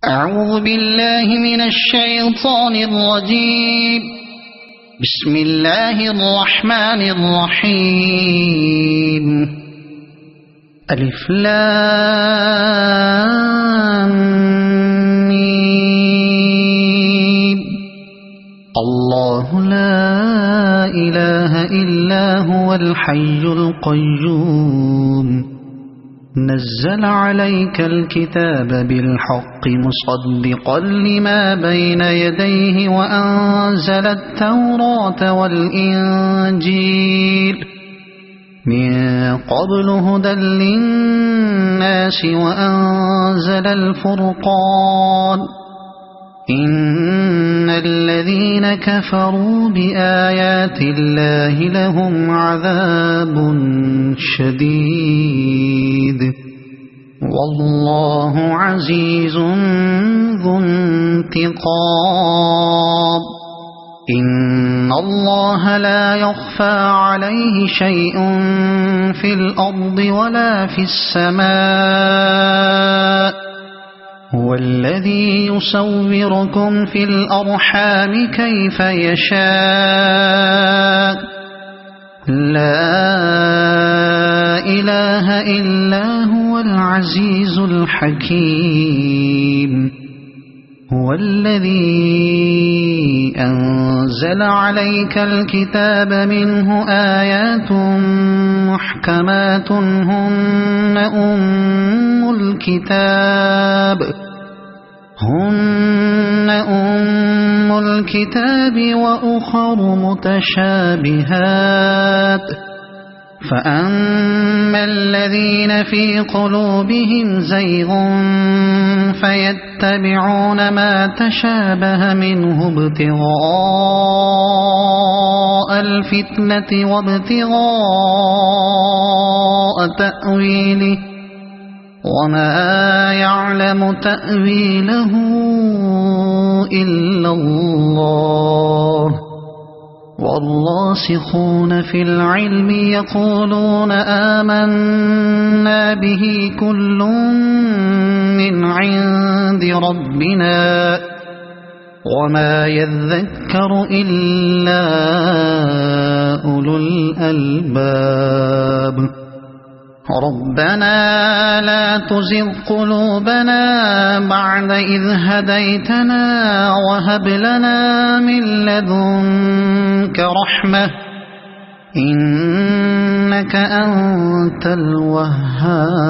أعوذ بالله من الشيطان الرجيم. بسم الله الرحمن الرحيم. ألف لام ميم. الله لا إله إلا هو الحي القيوم. نزل عليك الكتاب بالحق مصدقا لما بين يديه وأنزل التوراة والإنجيل من قبل هدى للناس وأنزل الفرقان. إن الذين كفروا بآيات الله لهم عذاب شديد والله عزيز ذو انتقام. إن الله لا يخفى عليه شيء في الأرض ولا في السماء. هو الذي يصوركم في الأرحام كيف يشاء. لا إله إلا هو العزيز الحكيم. هو الذي أنزل عليك الكتاب منه آيات محكمات هن أم الكتاب وأخر متشابهات. فأما الذين في قلوبهم زيغ فيتبعون ما تشابه منه ابتغاء الفتنة وابتغاء تأويله وما يعلم تأويله إلا الله. والراسخون في العلم يقولون آمنا به كل من عند ربنا وما يذكر إلا أولو الألباب. ربنا لا تزغ قلوبنا بعد إذ هديتنا وهب لنا من لدنك رحمة إنك أنت الوهاب.